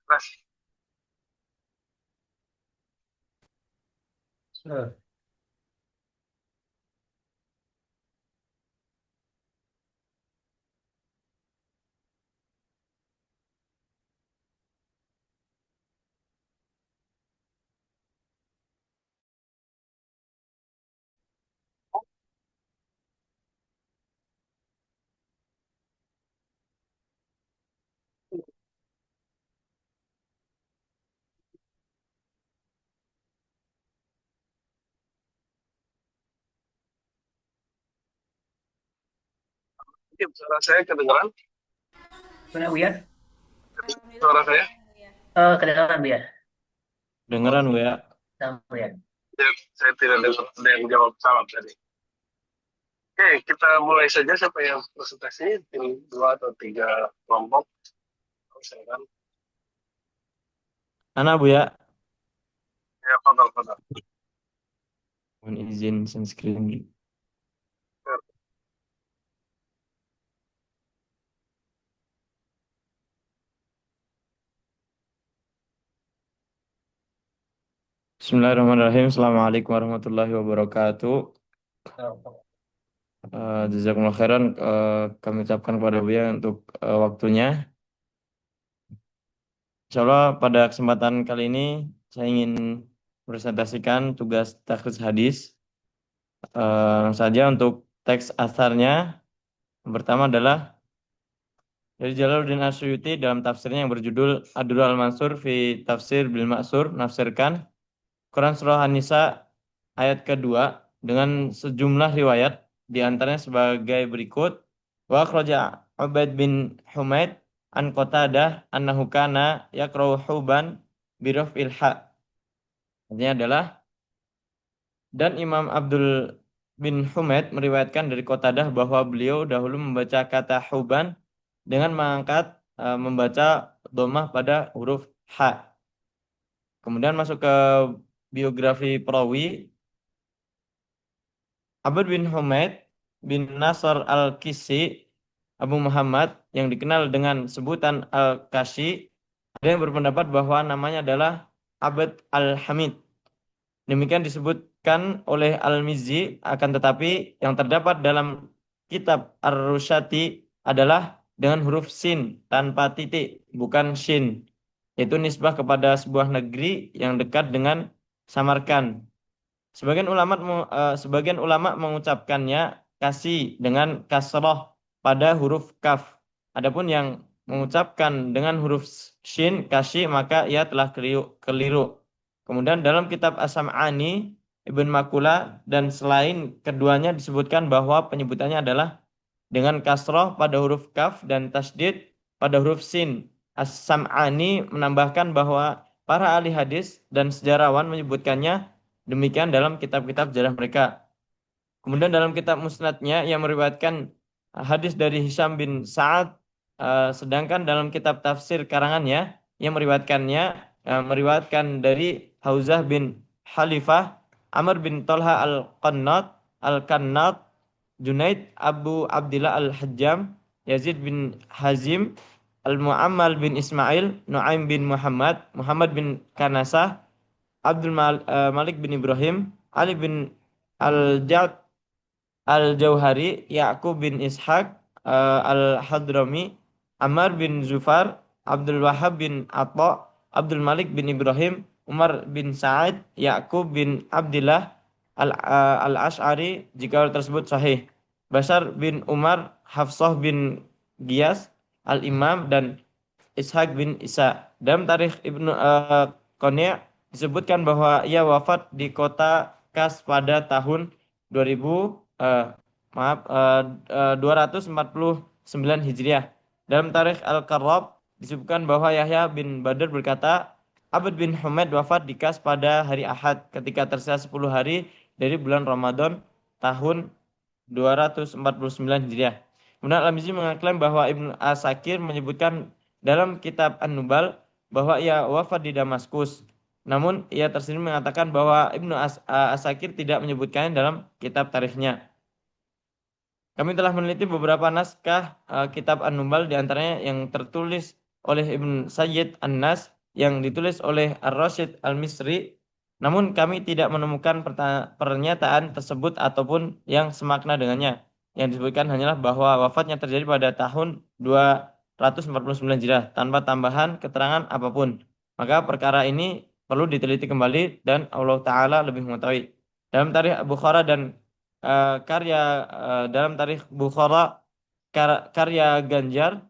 Keras. Eh, Iya, suara saya kedengeran? Benar, Bu ya? Alhamdulillah Suara saya? kedengaran ya. Kedengaran, Bu ya? Oh, Dengeran Bu ya. Sama, Bu ya? ya, saya tidak dengar ada yang jawab salam tadi. Oke, kita mulai saja siapa yang presentasi, tim dua atau tiga kelompok. Silakan. Ana Bu ya. Ya, fadal. Mohon izin sunscreen. Ya, Bismillahirrahmanirrahim. Assalamualaikum warahmatullahi wabarakatuh. Jazakumullah khairan. Kami ucapkan kepada Buya untuk waktunya. Insya Allah pada kesempatan kali ini saya ingin presentasikan tugas takhrij hadis. Langsung saja untuk teks asarnya. Yang pertama adalah dari Jalaluddin Asyuyuti dalam tafsirnya yang berjudul Ad-Durrul Al-Mansur fi Tafsir bil Ma'sur menafsirkan Quran Surah An-Nisa ayat kedua dengan sejumlah riwayat di antaranya sebagai berikut. Wa akhraja Ubaid bin Humaid an Qatadah annahu kana yaqra'u huban bi raf'il ha. Artinya adalah dan Imam Abdul bin Humaid meriwayatkan dari Qatadah bahwa beliau dahulu membaca kata huban dengan mengangkat membaca dhammah pada huruf ha. Kemudian masuk ke biografi perawi. Abd bin Humaid bin Nasr al-Kisi Abu Muhammad yang dikenal dengan sebutan Al-Kashi, ada yang berpendapat bahwa namanya adalah Abd al-Hamid. Demikian disebutkan oleh Al-Mizzi, akan tetapi yang terdapat dalam kitab Ar-Rusyati adalah dengan huruf sin tanpa titik, bukan shin, yaitu nisbah kepada sebuah negeri yang dekat dengan Samarkand. Sebagian ulama mengucapkannya kasih dengan kasroh pada huruf kaf. Adapun yang mengucapkan dengan huruf shin kasih maka ia telah keliru. Kemudian dalam kitab As-Sam'ani Ibn Makula dan selain keduanya disebutkan bahwa penyebutannya adalah dengan kasroh pada huruf kaf dan tasdid pada huruf sin. As-Sam'ani menambahkan bahwa para ahli hadis dan sejarawan menyebutkannya demikian dalam kitab-kitab sejarah mereka. Kemudian dalam kitab Musnadnya yang meriwayatkan hadis dari Hisham bin Sa'ad, sedangkan dalam kitab tafsir karangannya yang meriwayatkan dari Hauzah bin Halifah, Amr bin Talha Al-Kannat, Junaid Abu Abdillah Al-Hajjam, Yazid bin Hazim, Al-Mu'ammal bin Ismail, Nuaim bin Muhammad, Muhammad bin Kanasah, Malik bin Ibrahim, Ali bin Al-Jad Al-Jauhari, Ya'qub bin Ishaq, Al-Hadrami, Ammar bin Zufar, Abdul Wahab bin Atha, Abdul Malik bin Ibrahim, Umar bin Sa'id, Ya'qub bin Abdillah Al-Ash'ari jika hal tersebut sahih. Bashar bin Umar, Hafsah bin Giyas, Al-Imam, dan Ishaq bin Isa. Dalam tarikh Ibnu Qani' disebutkan bahwa ia wafat di kota Kas pada tahun 2000 249 Hijriah. Dalam tarikh Al-Qarrab disebutkan bahwa Yahya bin Badr berkata, Abd bin Humaid wafat di Kas pada hari Ahad ketika tersisa 10 hari dari bulan Ramadan tahun 249 Hijriah. Kemudian Al-Mizzi mengklaim bahwa Ibnu Asakir menyebutkan dalam kitab An-Nubal bahwa ia wafat di Damaskus. Namun ia tersendiri mengatakan bahwa Ibnu Asakir tidak menyebutkannya dalam kitab tarikhnya. Kami telah meneliti beberapa naskah kitab An-Nubal, di antaranya yang tertulis oleh Ibn Sayyid An-Nas, yang ditulis oleh Ar-Rasyid Al-Misri. Namun kami tidak menemukan pernyataan tersebut ataupun yang semakna dengannya. Yang disebutkan hanyalah bahwa wafatnya terjadi pada tahun 249 Hijriah tanpa tambahan keterangan apapun. Maka perkara ini perlu diteliti kembali dan Allah Ta'ala lebih mengetahui. Dalam tarikh Bukhara dan dalam tarikh Bukhara karya Ganjar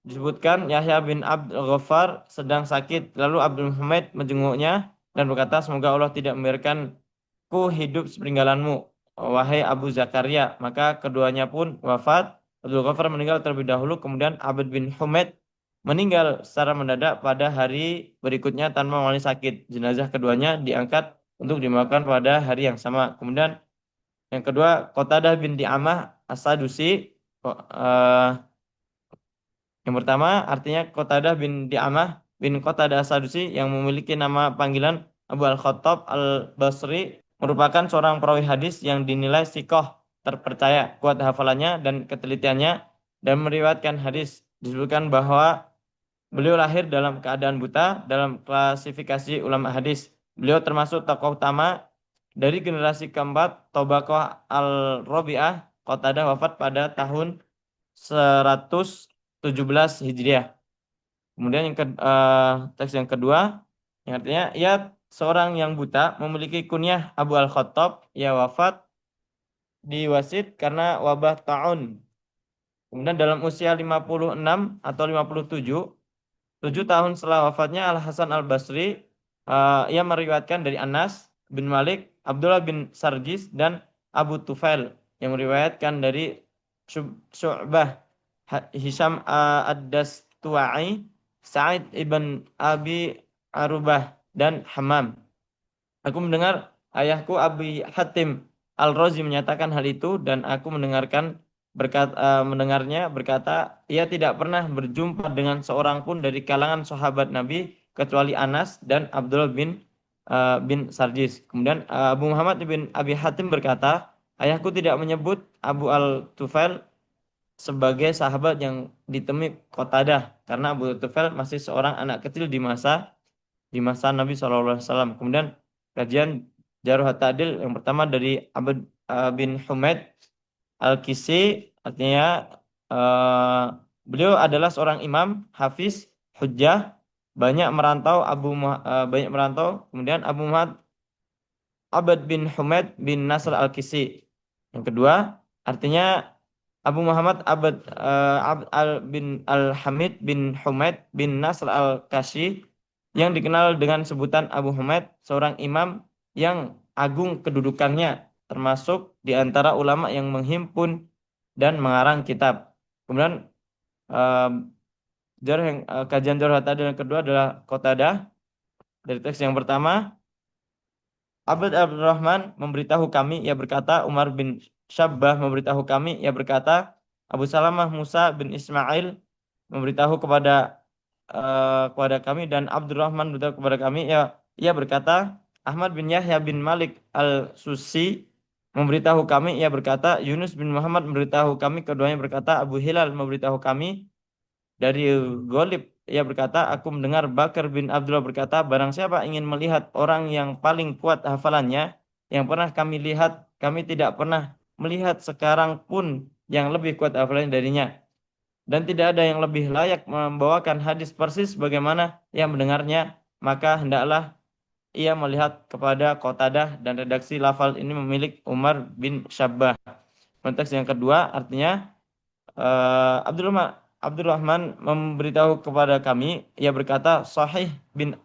disebutkan Yahya bin Abdul Ghaffar sedang sakit, lalu Abdul Humaid menjenguknya dan berkata, semoga Allah tidak membiarkanku hidup sepeninggalanmu, wahai Abu Zakaria. Maka keduanya pun wafat. Abdul Ghaffar meninggal terlebih dahulu, kemudian Abd bin Humaid meninggal secara mendadak pada hari berikutnya tanpa mengalami sakit. Jenazah keduanya diangkat untuk dimakamkan pada hari yang sama. Kemudian yang kedua, Qatadah bin Di'amah As-Sadusi. Yang pertama artinya Qatadah bin Di'amah bin Qatadah As-Sadusi, yang memiliki nama panggilan Abu Al-Khattab Al-Basri, merupakan seorang perawi hadis yang dinilai sikoh, terpercaya, kuat hafalannya dan ketelitiannya, dan meriwayatkan hadis. Disebutkan bahwa beliau lahir dalam keadaan buta. Dalam klasifikasi ulama hadis, beliau termasuk tokoh utama dari generasi keempat Tobaqoh Al-Rabi'ah. Qatadah wafat pada tahun 117 Hijriah. Kemudian teks yang kedua, yang artinya ia seorang yang buta, memiliki kunyah Abu Al-Khattab. Ia wafat di Wasit karena wabah ta'un. Kemudian dalam usia 56 atau 57, 7 tahun setelah wafatnya Al-Hasan Al-Basri, ia meriwayatkan dari Anas bin Malik, Abdullah bin Sarjis, dan Abu Tufail, yang meriwayatkan dari Syu'bah, Hisham Ad-Dastuai, Sa'id ibn Abi Arubah, dan Hammam. Aku mendengar ayahku Abi Hatim Al-Razi menyatakan hal itu, dan aku mendengarnya berkata, ia tidak pernah berjumpa dengan seorang pun dari kalangan sahabat Nabi kecuali Anas dan Abdullah bin Sarjis. Kemudian Abu Muhammad bin Abi Hatim berkata, ayahku tidak menyebut Abu Al-Tufail sebagai sahabat yang ditemui Qatadah, karena Abu Al-Tufail masih seorang anak kecil di masa Nabi SAW. Kemudian kajian Jarh Ta'dil yang pertama dari Abd bin Humaid Al-Kisi, artinya beliau adalah seorang imam, hafiz, hujjah, banyak merantau. Kemudian Abu Muhammad Abd bin Humaid bin Nasr Al-Kisi. Yang kedua, artinya Abu Muhammad bin Al-Hamid bin Humaid bin Nasr Al-Kashi, yang dikenal dengan sebutan Abu Humaid, seorang imam yang agung kedudukannya, termasuk di antara ulama yang menghimpun dan mengarang kitab. Kemudian kajian Jarh Ta'dil yang kedua adalah Qatadah. Dari teks yang pertama, Abd Abdurrahman memberitahu kami, ia berkata, Umar bin Syabbah memberitahu kami, ia berkata, Abu Salamah Musa bin Ismail memberitahu kepada kami, dan Abdurrahman berkata kepada kami, ia berkata, Ahmad bin Yahya bin Malik Al-Susi memberitahu kami, ia berkata, Yunus bin Muhammad memberitahu kami, keduanya berkata, Abu Hilal memberitahu kami dari Ghalib, ia berkata, aku mendengar Bakar bin Abdullah berkata, barang siapa ingin melihat orang yang paling kuat hafalannya yang pernah kami lihat, kami tidak pernah melihat sekarang pun yang lebih kuat hafalannya darinya, dan tidak ada yang lebih layak membawakan hadis persis bagaimana ia mendengarnya, maka hendaklah ia melihat kepada Qatadah. Dan redaksi lafal ini memiliki Umar bin Syabbah. Konteks yang kedua artinya Abdurrahman memberitahu kepada kami, ia berkata, Sahih bin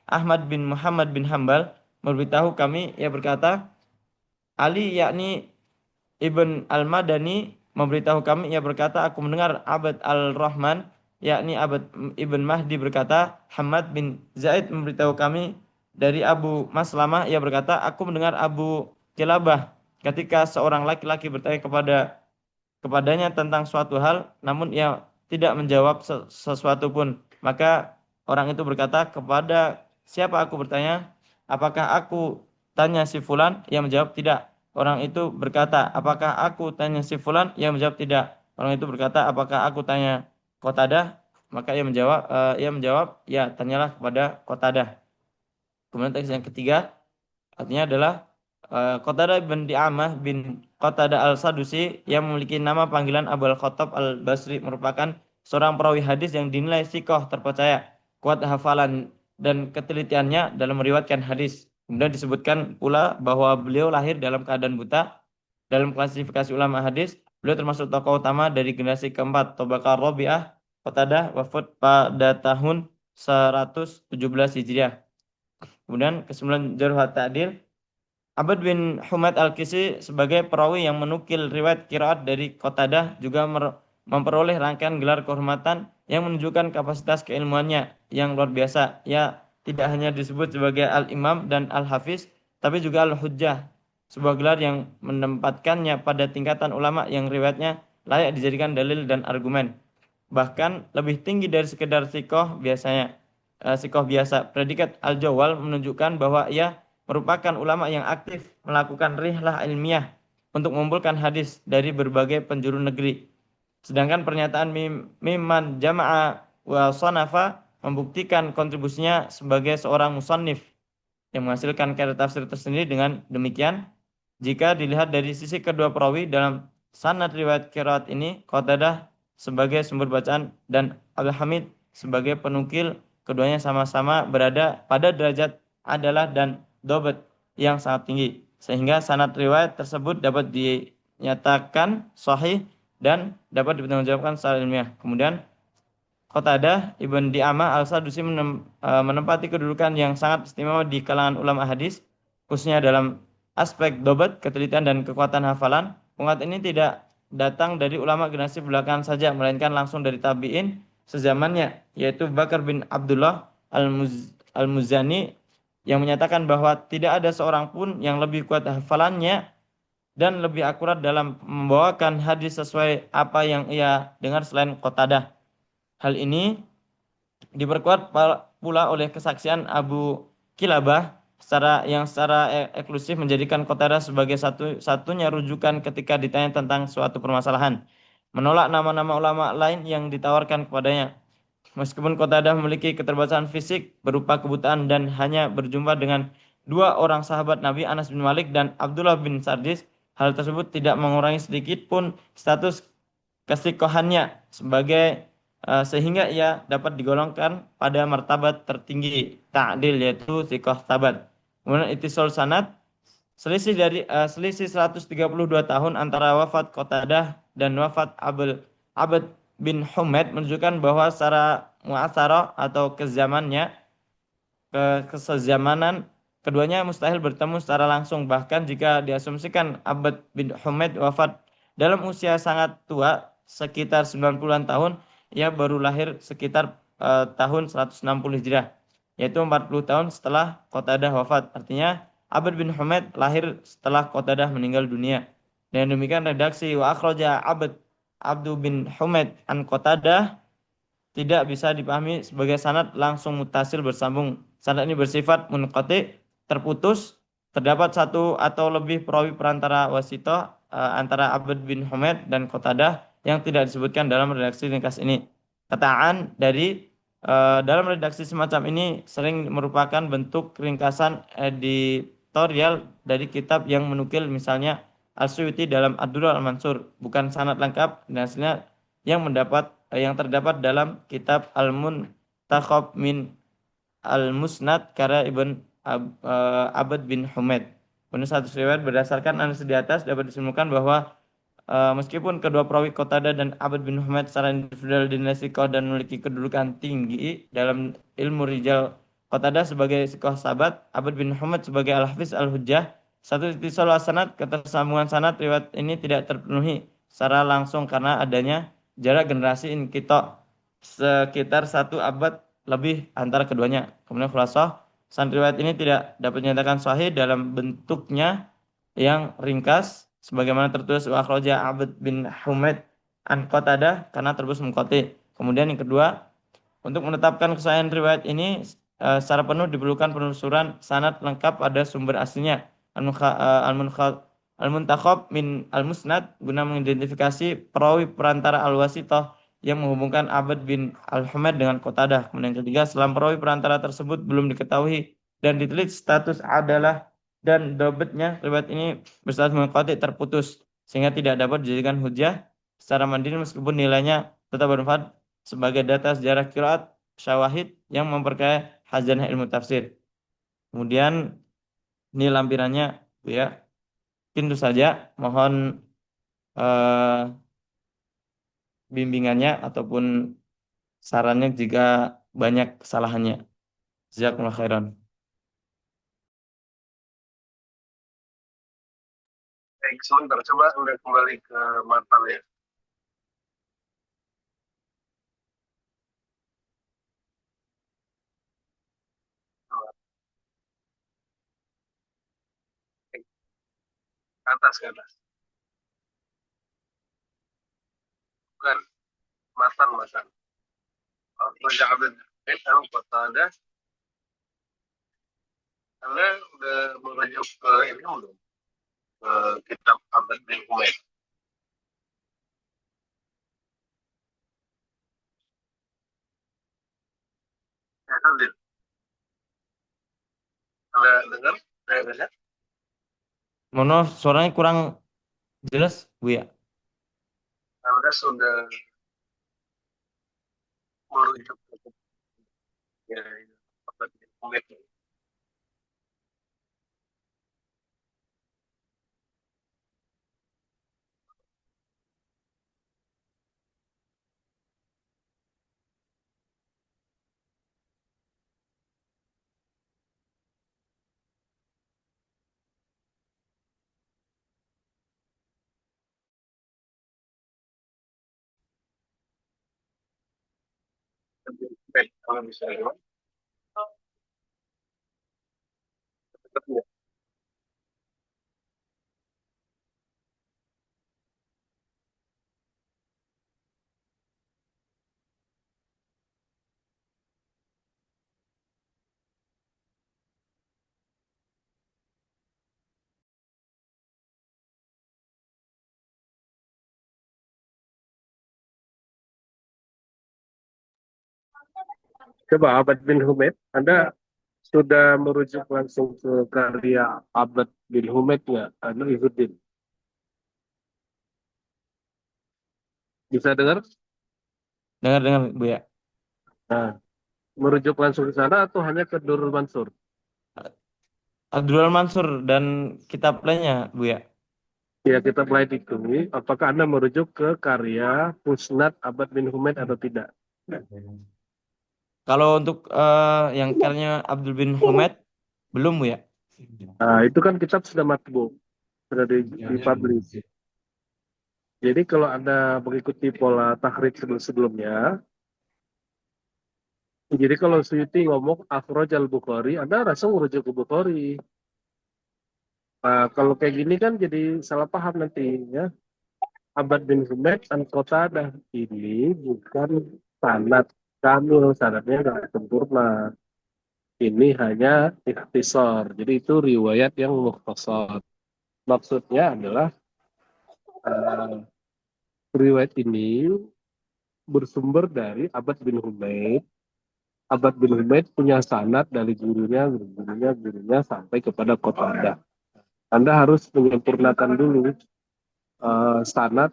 Ahmad bin Muhammad bin Hambal memberitahu kami, ia berkata, Ali yakni Ibn Al-Madani memberitahu kami, ia berkata, aku mendengar Abd Al-Rahman yakni Abd Ibn Mahdi berkata, Hamad bin Zaid memberitahu kami dari Abu Maslamah, ia berkata, aku mendengar Abu Kilabah ketika seorang laki-laki bertanya kepadanya tentang suatu hal, namun ia tidak menjawab sesuatu pun. Maka orang itu berkata, kepada siapa aku bertanya? Apakah aku tanya si fulan? Ia menjawab tidak. Orang itu berkata, apakah aku tanya si fulan? Ia menjawab tidak. Orang itu berkata, apakah aku tanya Qatadah? Maka ia menjawab, ya, tanyalah kepada Qatadah. Kemudian teks yang ketiga artinya adalah Qatadah bin Di'amah bin Qatadah al-Sadusi yang memiliki nama panggilan Abul Khattab al-Basri merupakan seorang perawi hadis yang dinilai sikoh terpercaya, kuat hafalan dan ketelitiannya dalam meriwayatkan hadis. Kemudian disebutkan pula bahwa beliau lahir dalam keadaan buta. Dalam klasifikasi ulama hadis, beliau termasuk tokoh utama dari generasi keempat, Tabaqah Rabi'ah. Qatadah wafat pada tahun 117 Hijriah. Kemudian kesembilan Jarh wa Ta'dil, Abd bin Humaid Al-Kisi sebagai perawi yang menukil riwayat qiraat dari Qatadah juga memperoleh rangkaian gelar kehormatan yang menunjukkan kapasitas keilmuannya yang luar biasa. Ya, tidak hanya disebut sebagai Al-Imam dan Al-Hafiz, tapi juga Al-Hujjah, sebuah gelar yang menempatkannya pada tingkatan ulama yang riwayatnya layak dijadikan dalil dan argumen. Bahkan lebih tinggi dari sekedar sikoh biasanya. Sikoh biasa. Predikat Al-Jawal menunjukkan bahwa ia merupakan ulama yang aktif melakukan rihlah ilmiah untuk mengumpulkan hadis dari berbagai penjuru negeri. Sedangkan pernyataan Mimman Jama'a wa Sanafa membuktikan kontribusinya sebagai seorang musannif yang menghasilkan karya tafsir tersendiri. Dengan demikian, jika dilihat dari sisi kedua perawi dalam sanad riwayat qiraat ini, Qatadah sebagai sumber bacaan dan Al-Hamid sebagai penukil, keduanya sama-sama berada pada derajat adalah dan dobat yang sangat tinggi, sehingga sanad riwayat tersebut dapat dinyatakan sahih dan dapat dipertanggungjawabkan secara ilmiah. Kemudian Qatadah Ibn Di'amah Al-Sadusi menempati kedudukan yang sangat istimewa di kalangan ulama hadis, khususnya dalam aspek dobat, ketelitian, dan kekuatan hafalan. Penguat ini tidak datang dari ulama generasi belakangan saja, melainkan langsung dari tabi'in sezamannya, yaitu Bakar bin Abdullah Al-Muzani, yang menyatakan bahwa tidak ada seorang pun yang lebih kuat hafalannya dan lebih akurat dalam membawakan hadis sesuai apa yang ia dengar selain Qatadah. Hal ini diperkuat pula oleh kesaksian Abu Kilabah secara eksklusif menjadikan Qatadah sebagai satu-satunya rujukan ketika ditanya tentang suatu permasalahan, menolak nama-nama ulama lain yang ditawarkan kepadanya. Meskipun Qatadah memiliki keterbatasan fisik berupa kebutaan dan hanya berjumpa dengan dua orang sahabat Nabi, Anas bin Malik dan Abdullah bin Sardis, hal tersebut tidak mengurangi sedikit pun status kesikohannya sehingga ia dapat digolongkan pada martabat tertinggi ta'dil, yaitu sikoh tabat. Kemudian ittisal sanad, selisih 132 tahun antara wafat Qatadah dan wafat Abd bin Humaid menunjukkan bahwa secara mu'asarah atau kesezamanan keduanya mustahil bertemu secara langsung. Bahkan jika diasumsikan Abd bin Humaid wafat dalam usia sangat tua, sekitar 90-an tahun, ia baru lahir sekitar tahun 160 Hijriah, yaitu 40 tahun setelah Qatadah wafat. Artinya Abd bin Humaid lahir setelah Qatadah meninggal dunia. Dan demikian redaksi wa akhraja Abdu bin Humaid an Qatadah tidak bisa dipahami sebagai sanad langsung mutasil bersambung. Sanad ini bersifat munqati, terputus. Terdapat satu atau lebih perawi perantara wasithah antara Abd bin Humaid dan Qatadah yang tidak disebutkan dalam redaksi ringkas ini. Kataan dalam redaksi semacam ini sering merupakan bentuk ringkasan editorial dari kitab yang menukil, misalnya Al-Suyuti dalam Ad-Durr Al-Mansur, bukan sanad lengkap dan hasilnya yang terdapat dalam kitab Al-Muntakhab min Al-Musnad karya Ibn Abd bin Humaid. Menurut satu riwayat berdasarkan analisis di atas dapat disimpulkan bahwa Meskipun kedua perawi Qatadah dan Abd bin Humaid secara individual dinilai sikoh dan memiliki kedudukan tinggi dalam ilmu rijal, Qatadah sebagai sikoh sahabat, Abd bin Humaid sebagai al-hafiz al-hujjah, satu ittisal sanad, ketersambungan sanad riwayat ini tidak terpenuhi secara langsung karena adanya jarak generasi inqita sekitar satu abad lebih antara keduanya. Kemudian khulasah, sanad riwayat ini tidak dapat dinyatakan sahih dalam bentuknya yang ringkas sebagaimana tertulis wa akhraja Abd bin Humaid an Qatadah karena terbus mengkoti. Kemudian yang kedua, untuk menetapkan kesahihan riwayat ini secara penuh diperlukan penelusuran sanad lengkap pada sumber aslinya. Al-Muntakhab min Al-Musnad guna mengidentifikasi perawi perantara Al-Wasithah yang menghubungkan Abd bin Al-Humaid dengan Qatadah. Kemudian yang ketiga, selama perawi perantara tersebut belum diketahui dan diteliti status adalah dan dobetnya, riwayat ini berstatus munqati terputus sehingga tidak dapat dijadikan hujjah secara mandiri meskipun nilainya tetap bermanfaat sebagai data sejarah qiraat syawahid yang memperkaya khazanah ilmu tafsir. Kemudian ini lampirannya Bu ya. Mungkin itu saja, mohon bimbingannya ataupun sarannya jika banyak kesalahannya. Jazakumullah khairan. Baik, sebentar. Coba udah kembali ke matan ya. Ke atas, ke atas. Bukan, matan, matan. Raja Abdul Hamid al-Qatadah. Anda udah merujuk ke ini belum? Ke kitab Abd bin Humaid. Ya, Anda dengar? Saya dengar. Mohon maaf, suaranya kurang jelas Bu ya. Anda sudah merujuk ke ya, Abd bin Humaid. Kalau bisa lewat. Coba Abad bin Humaid, Anda sudah merujuk langsung ke karya Abad bin Humaid ya, Anu Ihuddin. Bisa dengar? Dengar-dengar Bu ya. Nah, merujuk langsung ke sana atau hanya ke Durrul Mansur? Abdul Mansur dan kitab lainnya Bu ya. Ya, kita mulai itu. Apakah Anda merujuk ke karya Musnad Abad bin Humaid atau tidak? Kalau untuk yang karyanya Abdul bin Humaid belum Bu ya. Nah, itu kan kitab sudah matbu, sudah dipublish. Jadi kalau Anda mengikuti pola tahrij sebelumnya, jadi kalau Suyuti ngomong Akhraj al-Bukhari, Anda langsung merujuk ke Bukhari. Nah, kalau kayak gini kan jadi salah paham nanti ya. Abad bin Humaid dan Qatadah ini bukan sanad kamil, sanadnya nggak sempurna. Ini hanya ikhtisar. Jadi itu riwayat yang mukhtasar. Maksudnya adalah eh, riwayat ini bersumber dari Abad bin Humaid. Abad bin Humaid punya sanad dari gurunya sampai kepada Qatadah. Anda harus menyempurnakan dulu sanad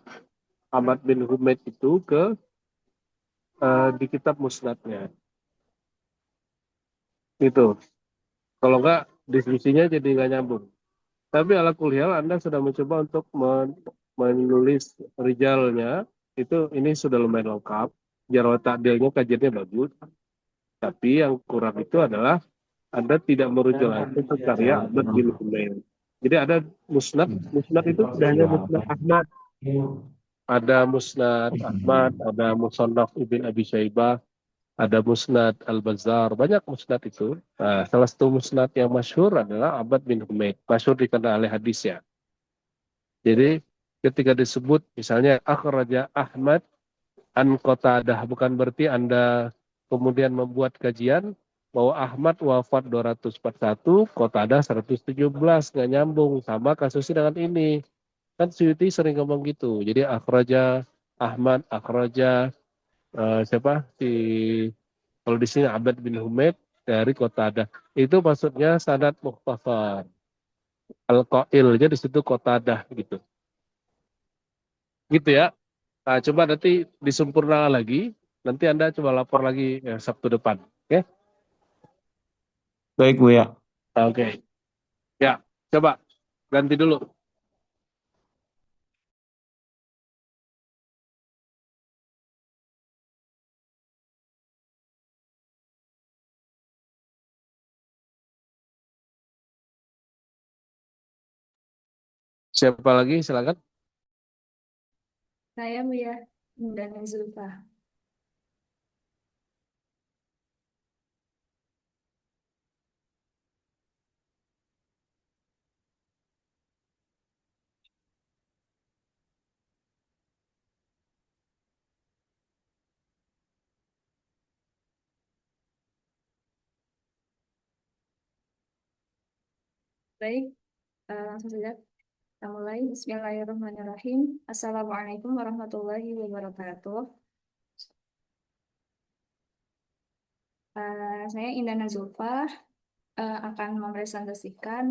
Abad bin Humaid itu ke di kitab musnadnya. Gitu. Kalau enggak, diskusinya jadi nggak nyambung. Tapi ala kulihal Anda sudah mencoba untuk menulis rijalnya itu ini sudah lumayan lengkap. Jarwat ta'dilnya kajiannya bagus. Tapi yang kurang itu adalah Anda tidak merujuk langsung ke karya Ahmad bin Humaid. Jadi ada musnad itu tidak hanya musnad Ahmad, ada musnad Ahmad, ada musannaf Ibn Abi Syaibah, ada musnad Al-Bazzar, banyak musnad itu. Nah, salah satu musnad yang masyhur adalah Ahmad bin Humaid, masyhur dikenal oleh hadisnya. Jadi ketika disebut misalnya akhraja Ahmad an Qatadah, bukan berarti Anda kemudian membuat kajian bahwa Ahmad wafat 241, Qatadah 117, nggak nyambung, sama kasusnya dengan ini. Kan Suyuti sering ngomong gitu. Jadi akhraja Ahmad, akhraja siapa si kalau di sini Abad bin Humaid dari Qatadah. Itu maksudnya sanad mukhtasar. Al-Qailnya di situ Qatadah gitu. Gitu ya. Nah, coba nanti disempurnakan lagi. Nanti Anda coba lapor lagi Sabtu depan. Oke? Baik, Bu ya. Oke. Ya, coba ganti dulu. Siapa lagi? Silakan. Saya Mia dan Zulfa. Baik, langsung saja kita mulai. Bismillahirrahmanirrahim. Assalamualaikum warahmatullahi wabarakatuh. Saya Indana Zulfa akan mempresentasikan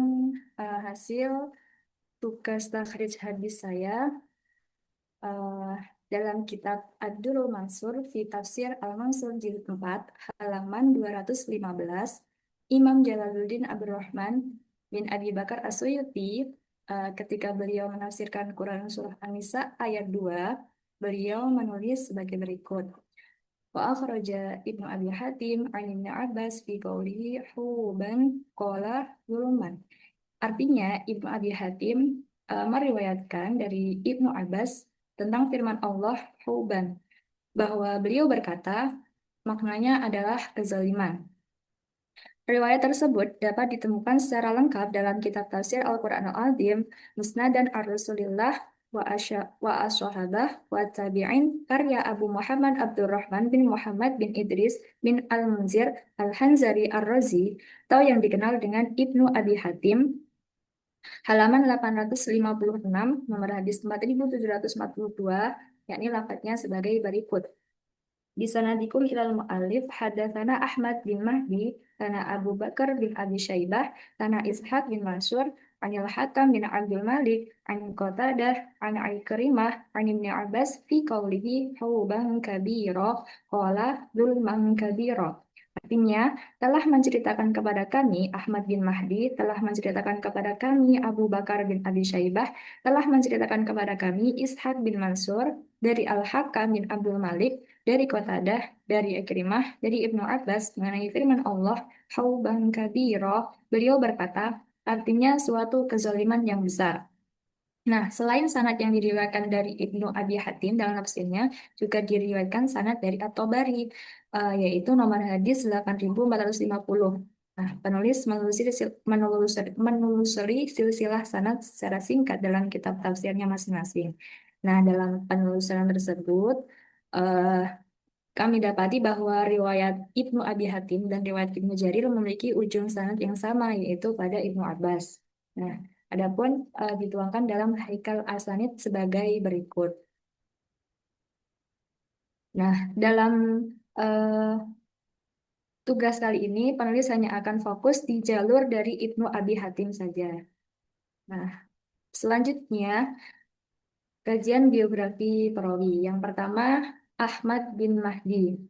hasil tugas takhrij hadis saya dalam kitab Ad-Durrul Mansur fi Tafsir Al-Mansur Jilid 4 halaman 215. Imam Jalaluddin Abdurrahman bin Abi Bakar As-Suyuti ketika beliau menafsirkan Quran surah An-Nisa ayat 2, beliau menulis sebagai berikut. Wa akhraja Ibnu Abi Hatim an Ibnu Abbas fi qaulihi huban qala Zulman. Artinya Ibnu Abi Hatim meriwayatkan dari Ibnu Abbas tentang firman Allah huban, bahwa beliau berkata maknanya adalah kezaliman. Riwayat tersebut dapat ditemukan secara lengkap dalam kitab tafsir Al-Quran Al-Azim, Musnad dan Ar-Rasulillah wa As-Sahabah wa Tabi'in, karya Abu Muhammad Abdurrahman bin Muhammad bin Idris bin Al-Munzir Al-Hanzari Ar-Razi, atau yang dikenal dengan Ibnu Abi Hatim, halaman 856, nomor hadis 4742, yakni lafadznya sebagai berikut. Bisanadikum ilal mu'alif hadatsana Ahmad bin Mahdi kana Abu Bakar bin Abi Syaibah kana Ishaq bin Mansur anil Hakam bin Abdul Malik an Qatadah an Ikrimah an Ibnu Abbas fi qaulihi huban kabira qala dzulman kabira. Artinya, telah menceritakan kepada kami, Ahmad bin Mahdi, telah menceritakan kepada kami, Abu Bakar bin Abi Syaibah, telah menceritakan kepada kami, Ishaq bin Mansur, dari Al-Hakam bin Abdul Malik, dari Qatadah, dari Ikrimah, dari Ibnu Abbas, mengenai firman Allah, Hauban kabira, beliau berkata, artinya suatu kezaliman yang besar. Nah, selain sanad yang diriwayatkan dari Ibnu Abi Hatim dalam tafsirnya, juga diriwayatkan sanad dari At-Tabari, yaitu nomor hadis 8450. Nah, penulis menelusuri silsilah sanad secara singkat dalam kitab tafsirnya masing-masing. Nah, dalam penelusuran tersebut, eh, kami dapati bahwa riwayat Ibnu Abi Hatim dan riwayat Ibnu Jarir memiliki ujung sanad yang sama, yaitu pada Ibnu Abbas. Nah, adapun dituangkan dalam Haikal Asanid sebagai berikut. Nah, dalam tugas kali ini penulis hanya akan fokus di jalur dari Ibnu Abi Hatim saja. Nah, selanjutnya kajian biografi perawi. Yang pertama, Ahmad bin Mahdi.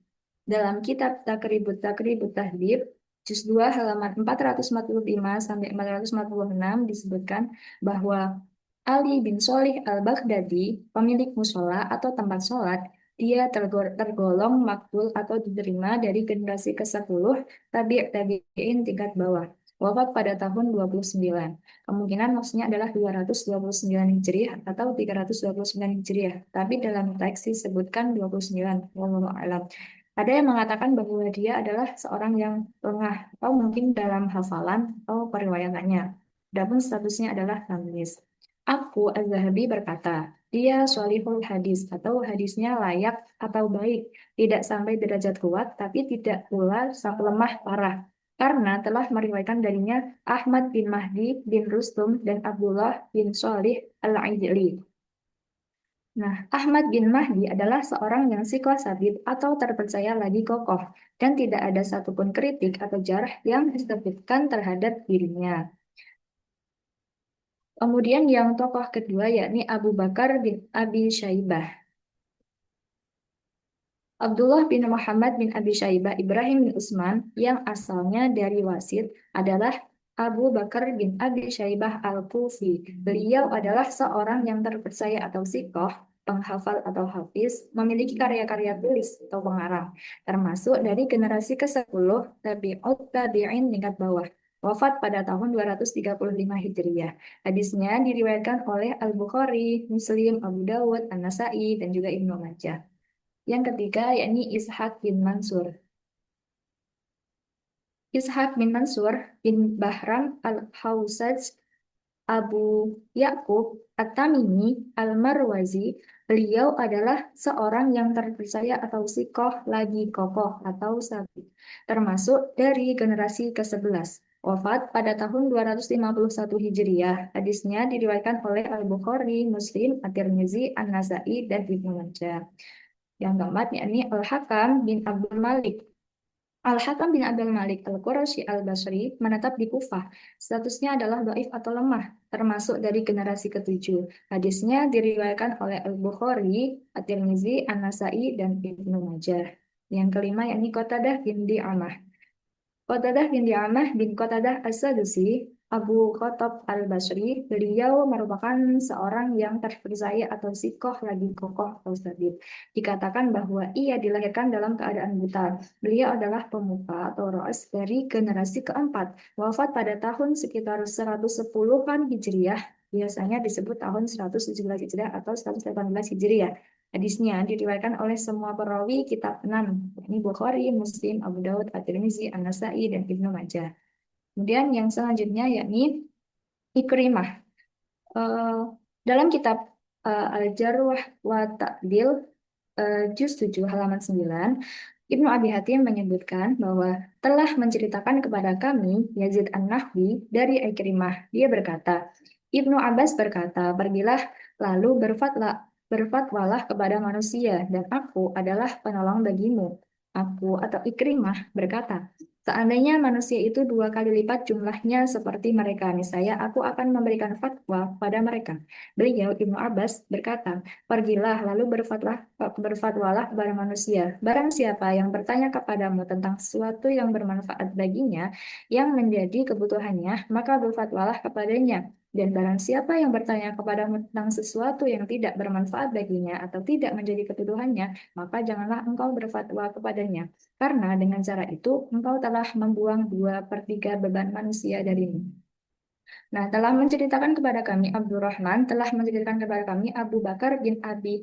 Dalam kitab Takribut Tahdib, juz 2 halaman 445 sampai 446 disebutkan bahwa Ali bin Sholih al-Baghdadi, pemilik musola atau tempat sholat, dia tergolong makbul atau diterima dari generasi ke-10 tabi'in tingkat bawah. Wafat pada tahun 29. Kemungkinan maksudnya adalah 229 Hijriah atau 329 Hijriah. Tapi dalam teks disebutkan 29. Wallahu a'lam. Ada yang mengatakan bahwa dia adalah seorang yang lengah atau mungkin dalam hafalan atau periwayatannya. Adapun statusnya adalah tamyiz. Aku, Az-Zahabi berkata, dia sholihul hadis atau hadisnya layak atau baik, tidak sampai derajat kuat, tapi tidak pula lemah parah. Karena telah meriwayatkan darinya Ahmad bin Mahdi bin Rustum dan Abdullah bin Sholih al-Ijli. Nah, Ahmad bin Mahdi adalah seorang yang sikoh sabit atau terpercaya lagi kokoh, dan tidak ada satupun kritik atau jarh yang disebutkan terhadap dirinya. Kemudian yang tokoh kedua yakni Abu Bakar bin Abi Syaibah. Abdullah bin Muhammad bin Abi Syaibah Ibrahim bin Utsman yang asalnya dari Wasit adalah Abu Bakar bin Abi Syaibah Al-Kufi. Beliau adalah seorang yang terpercaya atau sikoh, penghafal atau hafiz, memiliki karya-karya tulis atau pengarang, termasuk dari generasi ke-10 tabi'in tingkat bawah. Wafat pada tahun 235 Hijriah. Hadisnya diriwayatkan oleh Al-Bukhari, Muslim, Abu Dawud, An-Nasai, dan juga Ibnu Majah. Yang ketiga yakni Ishaq bin Mansur. Ishaq bin Mansur bin Bahram al-Hausaj Abu Ya'qub At-Tamimi Al-Marwazi. Beliau adalah seorang yang terpercaya atau sikoh lagi kokoh atau sabit, termasuk dari generasi ke-11. Wafat pada tahun 251 Hijriah. Hadisnya diriwayatkan oleh Al-Bukhari, Muslim, At-Tirmizi, An-Nasai, dan Ibnu Majah. Yang keempat yakni Al-Hakam bin Abdul Malik. Al-Hakam bin Abdul Malik Al-Qurashi Al-Basri menetap di Kufah. Statusnya adalah dhaif atau lemah, termasuk dari generasi ke-7. Hadisnya diriwayatkan oleh Al-Bukhari, At-Tirmizi, An-Nasai, dan Ibnu Majah. Yang kelima yakni Qatadah bin Di'amah. Qatadah bin Di'amah bin Qatadah As-Sadusi Abu Khattab Al-Basri, beliau merupakan seorang yang terpercaya atau sikoh lagi kokoh atau stabil. Dikatakan bahwa ia dilahirkan dalam keadaan buta. Beliau adalah pemuka atau rois dari generasi keempat. Wafat pada tahun sekitar 110-an Hijriah, biasanya disebut tahun 117 Hijriah atau 118 Hijriah. Hadisnya diriwayatkan oleh semua perawi kitab 6, yakni Bukhari, Muslim, Abu Dawud, At-Tirmizi, An-Nasai, dan Ibnu Majah. Kemudian yang selanjutnya yakni Ikrimah. Dalam kitab Al-Jarh wa Ta'dil juz 7 halaman 9, Ibnu Abi Hatim menyebutkan bahwa telah menceritakan kepada kami Yazid An-Nahwi dari Ikrimah. Dia berkata, Ibnu Abbas berkata, pergilah lalu berfatwalah kepada manusia dan aku adalah penolong bagimu. Aku atau Ikrimah berkata, seandainya manusia itu 2 kali lipat jumlahnya seperti mereka, niscaya aku akan memberikan fatwa pada mereka. Beliau Ibnu Abbas berkata, pergilah lalu berfatwalah kepada manusia. Barang siapa yang bertanya kepadamu tentang sesuatu yang bermanfaat baginya, yang menjadi kebutuhannya, maka berfatwalah kepadanya. Dan barang siapa yang bertanya kepadamu tentang sesuatu yang tidak bermanfaat baginya atau tidak menjadi kebutuhannya, maka janganlah engkau berfatwa kepadanya. Karena dengan cara itu, engkau telah membuang 2/3 beban manusia darimu. Nah, telah menceritakan kepada kami Abdurrahman, telah menceritakan kepada kami Abu Bakar bin Abi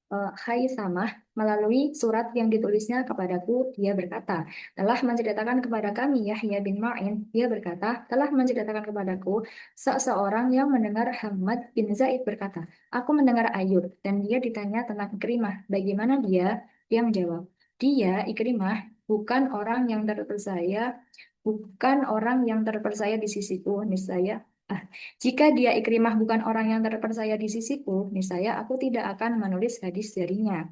Khaisamah melalui surat yang ditulisnya kepadaku, dia berkata, telah menceritakan kepada kami Yahya bin Ma'in, dia berkata, telah menceritakan kepadaku seseorang yang mendengar Hamad bin Zaid berkata, aku mendengar Ayub, dan dia ditanya tentang Ikrimah, bagaimana dia? Dia menjawab, dia, Ikrimah, bukan orang yang terpercaya di sisiku, niscaya. Jika dia Ikrimah bukan orang yang terpercaya di sisiku, niscaya aku tidak akan menulis hadis darinya.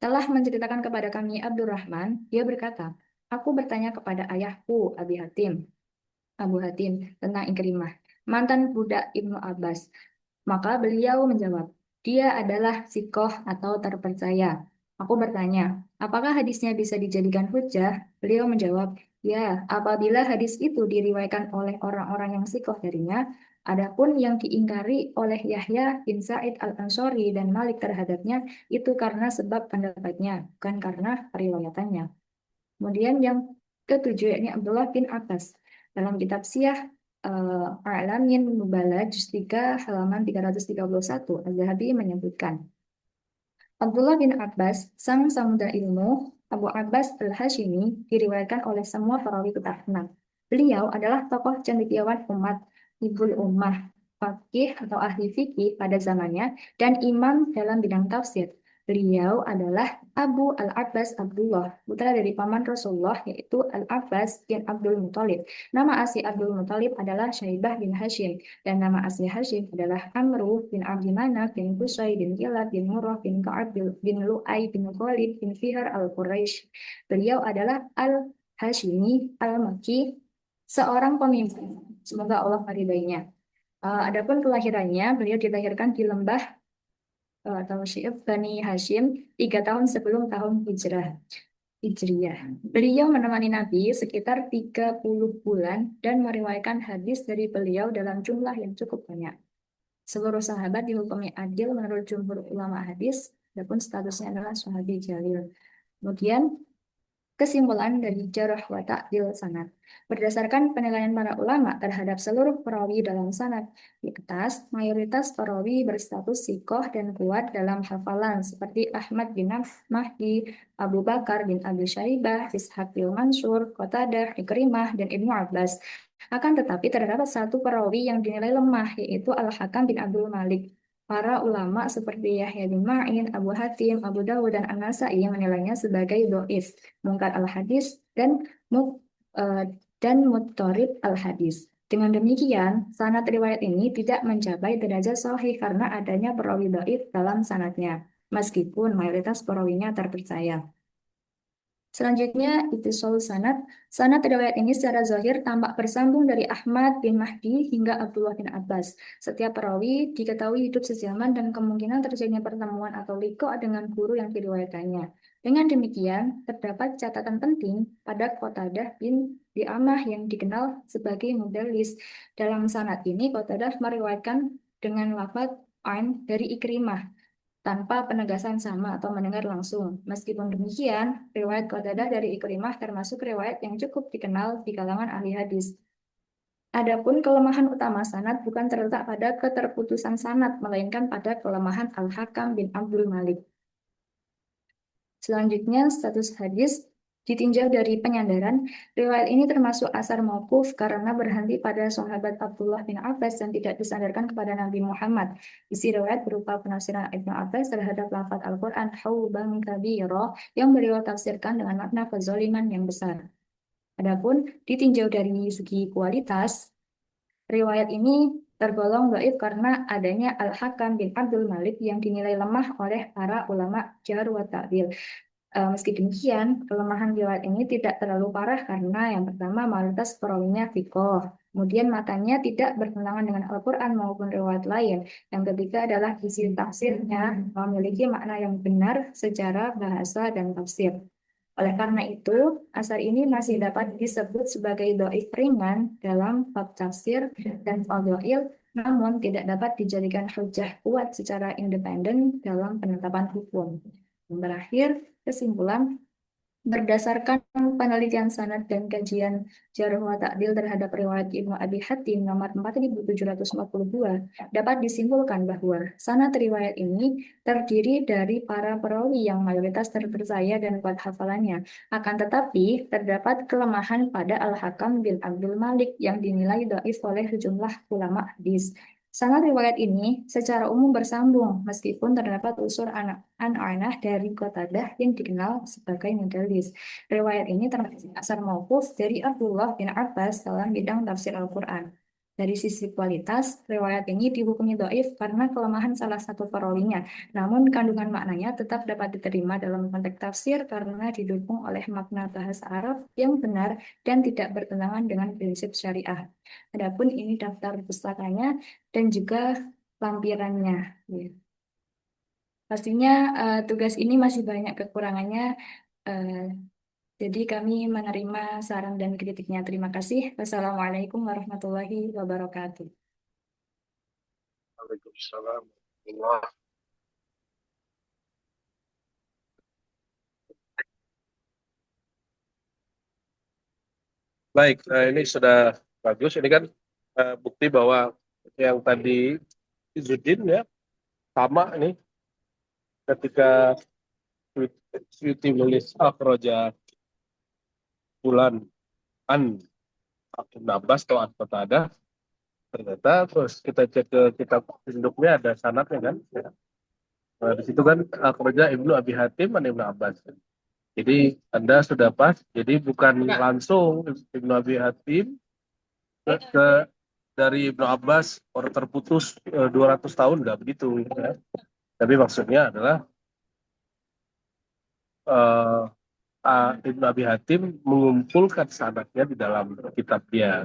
Telah menceritakan kepada kami Abdurrahman, dia berkata, aku bertanya kepada ayahku Abu Hatim tentang Ikrimah, mantan budak Ibnu Abbas. Maka beliau menjawab, dia adalah sikoh atau terpercaya. Aku bertanya, apakah hadisnya bisa dijadikan hujjah? Beliau menjawab, ya, apabila hadis itu diriwayatkan oleh orang-orang yang sikoh darinya, Adapun yang diingkari oleh Yahya bin Sa'id al-Ansori dan Malik terhadapnya itu karena sebab pendapatnya, bukan karena periwayatannya. Kemudian yang ketujuh yakni Abdullah bin Abbas. Dalam kitab Siyah A'lamin Nubala juz 3 halaman 331 Az-Zahabi menyebutkan Abdullah bin Abbas, sang samudra ilmu, Abu Abbas al-Hashimi, diriwayatkan oleh semua perawi kitab enam. Beliau adalah tokoh cendekiawan umat, ibul ummah, fakih atau ahli fikih pada zamannya, dan imam dalam bidang tafsir. Beliau adalah Abu al-Abbas Abdullah, putra dari paman Rasulullah, yaitu al-Abbas bin Abdul Muthalib. Nama asli Abdul Muthalib adalah Syaibah bin Hashim, dan nama asli Hashim adalah Amru bin Abdi Manaf bin Qusay bin Kilab bin Murrah bin Ka'ab bin Lu'ay bin Khalid bin Fihar al-Quraisy. Beliau adalah al-Hashimi al-Makki, seorang pemimpin. Semoga Allah meridainya. Adapun kelahirannya, beliau dilahirkan di lembah atau Syi'ab Bani Hashim 3 tahun sebelum tahun Hijriyah. Beliau menemani Nabi sekitar 30 bulan dan meriwayatkan hadis dari beliau dalam jumlah yang cukup banyak. Seluruh sahabat dihukumi adil menurut jumhur ulama hadis, adapun statusnya adalah sahabi jalil. Kemudian kesimpulan dari jarh wa ta'dil sanad. Berdasarkan penilaian para ulama terhadap seluruh perawi dalam sanad di atas, mayoritas perawi berstatus sikoh dan kuat dalam hafalan seperti Ahmad bin Mahdi, Abu Bakar bin Abi Syaibah, Ishaq bin Mansur, Qatadah, Ikrimah, dan Ibnu Abbas. Akan tetapi terdapat satu perawi yang dinilai lemah, yaitu Al-Hakam bin Abdul Malik. Para ulama seperti Yahya bin Ma'in, Abu Hatim, Abu Dawud, dan An-Nasai menilainya sebagai do'if, mungkar al-hadis, dan muttorib al-hadis. Dengan demikian, sanad riwayat ini tidak mencapai derajat sahih karena adanya perawi do'if dalam sanadnya, meskipun mayoritas perawinya terpercaya. Selanjutnya, ittisul sanad. Sanad riwayat ini secara zahir tampak bersambung dari Ahmad bin Mahdi hingga Abdullah bin Abbas. Setiap perawi diketahui hidup sezaman dan kemungkinan terjadinya pertemuan atau liqa dengan guru yang diriwayatkannya. Dengan demikian, terdapat catatan penting pada Qatadah bin Di'amah yang dikenal sebagai mudallis. Dalam sanad ini, Qatadah meriwayatkan dengan lafaz an dari Ikrimah tanpa penegasan sama atau mendengar langsung. Meskipun demikian, riwayat Qatadah dari Ikrimah termasuk riwayat yang cukup dikenal di kalangan ahli hadis. Adapun kelemahan utama sanad bukan terletak pada keterputusan sanad, melainkan pada kelemahan Al-Hakam bin Abdul Malik. Selanjutnya, status hadis ditinjau dari penyandaran. Riwayat ini termasuk asar mauquf karena berhenti pada sahabat Abdullah bin Abbas dan tidak disandarkan kepada Nabi Muhammad. Isi riwayat berupa penafsiran Ibnu Abbas terhadap lafaz Al-Quran hauban kabira yang beliau tafsirkan dengan makna kezaliman yang besar. Adapun ditinjau dari segi kualitas, riwayat ini tergolong dhaif karena adanya Al-Hakam bin Abdul Malik yang dinilai lemah oleh para ulama jarh wa ta'dil. Meski demikian, kelemahan riwayat ini tidak terlalu parah karena yang pertama mayoritas perawinya fiqh, kemudian matanya tidak bertentangan dengan Al-Quran maupun riwayat lain. Yang ketiga adalah isi tafsirnya memiliki makna yang benar secara bahasa dan tafsir. Oleh karena itu, asar ini masih dapat disebut sebagai dhaif ringan dalam bab tafsir dan fadhail, namun tidak dapat dijadikan hujjah kuat secara independen dalam penetapan hukum. Yang terakhir, kesimpulan, berdasarkan penelitian sanad dan kajian jarh wa ta'dil terhadap riwayat Ibnu Abi Hatim nomor 4742, dapat disimpulkan bahwa sanad riwayat ini terdiri dari para perawi yang mayoritas terpercaya dan kuat hafalannya. Akan tetapi, terdapat kelemahan pada Al-Hakam bin Abdul Malik yang dinilai dhaif oleh sejumlah ulama hadis. Sanad riwayat ini secara umum bersambung, meskipun terdapat unsur an-anah dari Qatadah yang dikenal sebagai mudallis. Riwayat ini termasuk asar mauquf dari Abdullah bin Abbas dalam bidang tafsir Al-Quran. Dari sisi kualitas, riwayat ini dihukumi dhaif karena kelemahan salah satu perawinya. Namun kandungan maknanya tetap dapat diterima dalam konteks tafsir karena didukung oleh makna bahasa Arab yang benar dan tidak bertentangan dengan prinsip syariah. Adapun ini daftar pustakanya dan juga lampirannya. Ya. Pastinya tugas ini masih banyak kekurangannya. eh, jadi kami menerima saran dan kritiknya. Terima kasih. Wassalamualaikum warahmatullahi wabarakatuh. Waalaikumsalam. Allah. Baik, ini sudah bagus. Ini kan bukti bahwa yang tadi Izzuddin ya sama ini ketika Suyuti menulis Akhroja bulan an Ibn Abbas atau an Qatadah, ternyata terus kita cek ke kitab induknya ada sanadnya kan. Ya. Nah, di situ kan Akhroja Ibnu Abi Hatim an Ibn Abbas. Jadi Anda sudah pas. Jadi bukan langsung Ibnu Abi Hatim ke dari Ibnu Abbas orang terputus 200 tahun nggak begitu. Ya. Tapi maksudnya adalah eh, Ibnu Abi Hatim mengumpulkan sanadnya di dalam kitab dia.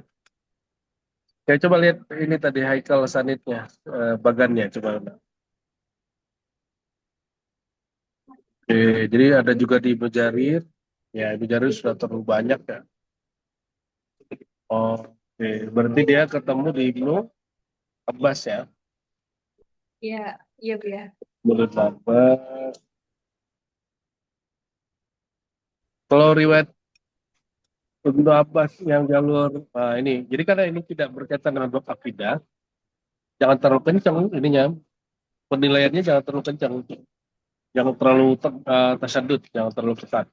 Ya coba lihat ini tadi Haikal sanidnya, bagannya coba. Oke, jadi ada juga di Ibnu Jarir. Ya, Ibnu Jarir sudah terlalu banyak ya. Oke, berarti dia ketemu di Ibnu Abbas ya. Iya, iya Bu ya. Menurut Abbas. Kalau riwayat Ibnu Abbas yang jalur ini, jadi karena ini tidak berkaitan dengan bab akidah, jangan terlalu kencang ininya, penilaiannya jangan terlalu kencang, jangan terlalu tasyadud, jangan terlalu ketat.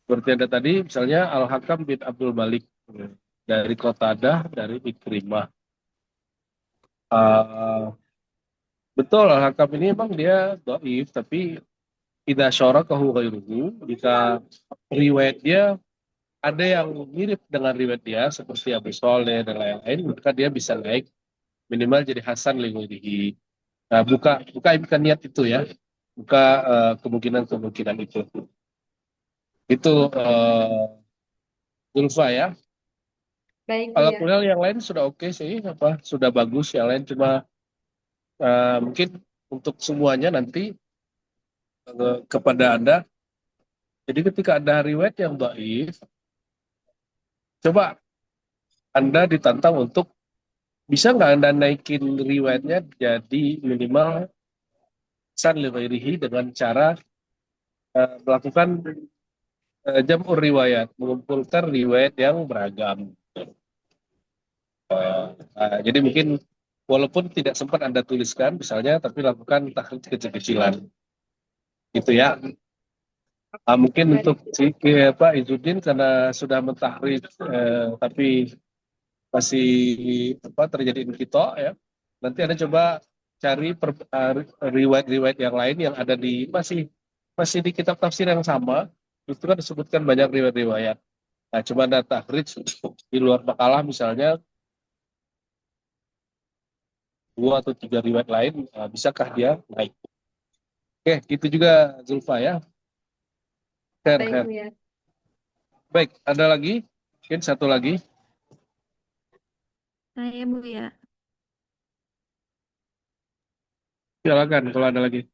Seperti ada tadi, misalnya Al-Hakam bin Abdul Malik dari Qatadah, dari Ikrimah. Uh, betul Al-Hakam ini emang dia dhaif, tapi idza syarakahu ghairuhu, jika riwayat dia ada yang mirip dengan riwayat dia seperti Abu Sholeh dan lain-lain, maka dia bisa naik minimal jadi hasan li ghairihi. Nah, buka imkaniat itu ya. Buka kemungkinan-kemungkinan itu. Itu Zulfa ya. Baik Bu Kalau ya. kuliah yang lain sudah oke sih, apa sudah bagus. Yang lain cuma mungkin untuk semuanya nanti kepada Anda. Jadi ketika ada riwayat yang dhaif, coba Anda ditantang untuk bisa nggak Anda naikin riwayatnya jadi minimal san li ghairihi dengan cara melakukan jamur riwayat, mengumpulkan riwayat yang beragam. Jadi mungkin walaupun tidak sempat Anda tuliskan misalnya, tapi lakukan tahrij kecil-kecilan. Gitu ya. Mungkin untuk si Pak Izzuddin karena sudah mentahrij tapi masih terjadi inqita ya. Nanti Anda coba cari riwayat-riwayat yang lain yang ada di masih di kitab tafsir yang sama. Itu kan disebutkan banyak riwayat-riwayat. Nah, coba Anda tahrij di luar makalah misalnya 2 atau 3 riwayat lain, bisakah dia naik? Oke, itu juga Zulfa ya. Baik Bu ya. Baik, ada lagi? Mungkin satu lagi. Saya Bu ya. Silakan kalau ada lagi.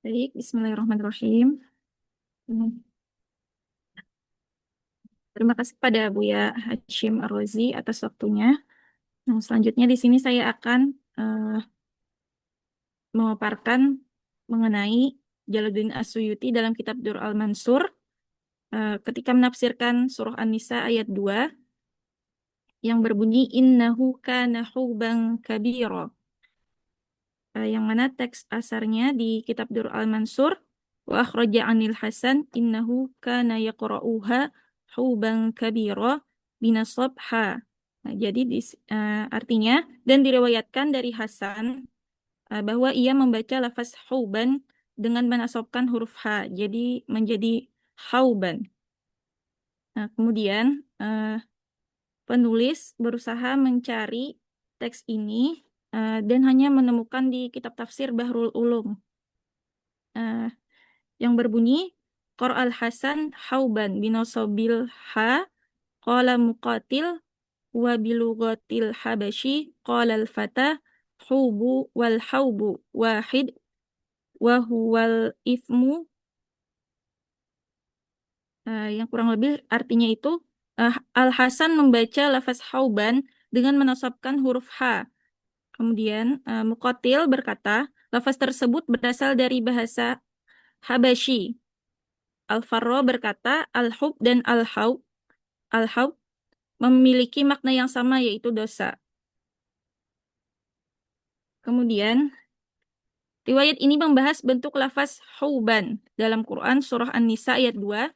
Baik, Bismillahirrahmanirrahim. Terima kasih pada Buya Hashim Ar-Razi atas waktunya. Nah, selanjutnya di sini saya akan memaparkan mengenai Jalaluddin As-Suyuti dalam kitab Dur Al-Mansur ketika menafsirkan surah An-Nisa ayat 2 yang berbunyi innahu kana huban kabira. Yang mana teks asarnya di kitab Dur Al-Mansur wa akhraja anil Hasan innahu kana yaqra'uha huban kabira binasab ha. Nah, jadi artinya dan diriwayatkan dari Hasan bahwa ia membaca lafaz huban dengan menasobkan huruf ha, jadi menjadi hauban. Nah, kemudian penulis berusaha mencari teks ini dan hanya menemukan di kitab tafsir Bahrul Ulum yang berbunyi Qara'al Hasan hauban binasabil ha qala muqatil wa bilughatil habasyi qala al-fata hubu wal haubu wahid wa huwal ifmu yang kurang lebih artinya itu Al-Hasan membaca lafaz hauban dengan menasabkan huruf H. Kemudian Muqatil berkata, lafaz tersebut berasal dari bahasa Habasyi. Al-Farra berkata, al-hub dan al-hub memiliki makna yang sama, yaitu dosa. Kemudian, riwayat ini membahas bentuk lafaz hauban. Dalam Quran surah An-Nisa ayat 2,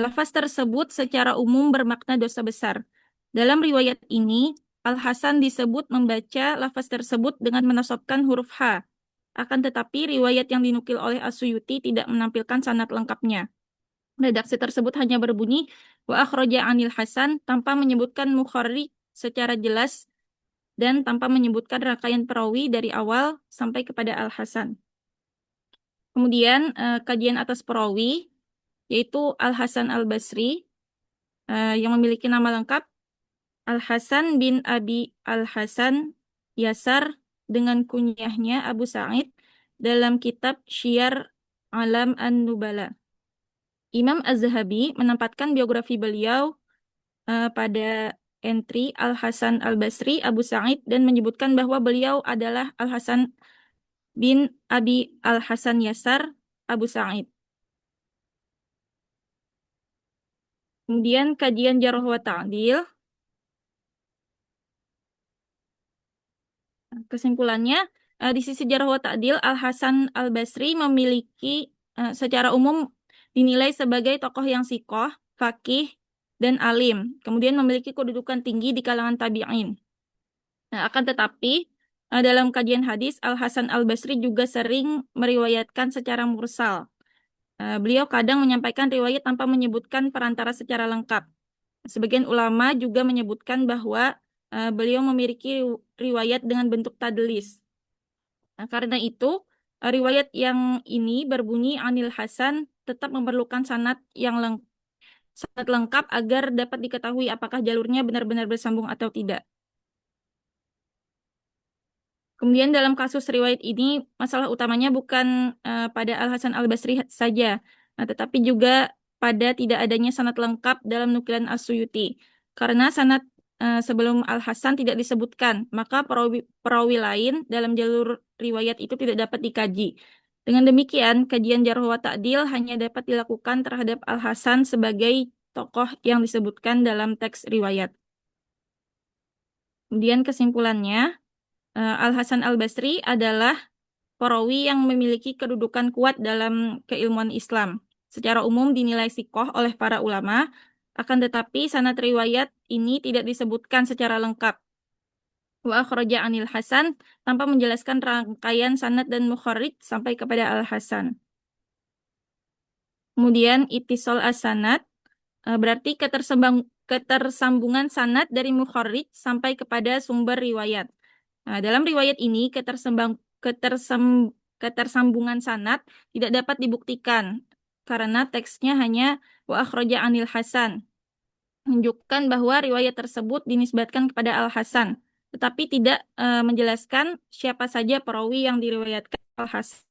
lafaz tersebut secara umum bermakna dosa besar. Dalam riwayat ini, Al-Hasan disebut membaca lafaz tersebut dengan menasabkan huruf H. Akan tetapi, riwayat yang dinukil oleh As-Suyuti tidak menampilkan sanad lengkapnya. Redaksi tersebut hanya berbunyi, wa akhraja anil Hasan, tanpa menyebutkan mukharrij secara jelas dan tanpa menyebutkan rangkaian perawi dari awal sampai kepada Al-Hasan. Kemudian kajian atas perawi, yaitu Al-Hasan Al-Basri, yang memiliki nama lengkap Al-Hasan bin Abi Al-Hasan Yasar dengan kunyahnya Abu Sa'id dalam kitab Syiar Alam An-Nubala. Imam Az-Zahabi menempatkan biografi beliau pada entry Al-Hasan Al-Basri Abu Sa'id dan menyebutkan bahwa beliau adalah Al-Hasan bin Abi Al-Hasan Yasar Abu Sa'id. Kemudian kajian Jarh wa Ta'dil. Kesimpulannya, di sisi Jarh wa Ta'dil, Al-Hasan Al-Basri memiliki secara umum dinilai sebagai tokoh yang sikoh, faqih, dan alim. Kemudian memiliki kedudukan tinggi di kalangan tabi'in. Akan tetapi, dalam kajian hadis, Al-Hasan Al-Basri juga sering meriwayatkan secara mursal. Beliau kadang menyampaikan riwayat tanpa menyebutkan perantara secara lengkap. Sebagian ulama juga menyebutkan bahwa beliau memiliki riwayat dengan bentuk tadlis. Karena itu, riwayat yang ini berbunyi Anil Hasan tetap memerlukan sanad yang sanad lengkap agar dapat diketahui apakah jalurnya benar-benar bersambung atau tidak. Kemudian dalam kasus riwayat ini, masalah utamanya bukan pada Al-Hasan Al-Basri saja, tetapi juga pada tidak adanya sanad lengkap dalam nukilan As-Suyuti. Karena sanad sebelum Al-Hasan tidak disebutkan, maka perawi lain dalam jalur riwayat itu tidak dapat dikaji. Dengan demikian, kajian Jarh wa Ta'dil hanya dapat dilakukan terhadap Al-Hasan sebagai tokoh yang disebutkan dalam teks riwayat. Kemudian kesimpulannya, Al-Hasan Al-Basri adalah perawi yang memiliki kedudukan kuat dalam keilmuan Islam. Secara umum dinilai sikoh oleh para ulama, akan tetapi sanad riwayat ini tidak disebutkan secara lengkap. Wa akhraja anil Hasan tanpa menjelaskan rangkaian sanad dan mukharrij sampai kepada Al-Hasan. Kemudian ittisal as-sanad berarti ketersambungan sanad dari mukharrij sampai kepada sumber riwayat. Dalam riwayat ini ketersambungan sanad tidak dapat dibuktikan karena teksnya hanya wa akhraja anil Hasan, menunjukkan bahwa riwayat tersebut dinisbatkan kepada Al-Hasan, tetapi tidak menjelaskan siapa saja perawi yang diriwayatkan Al-Hasan.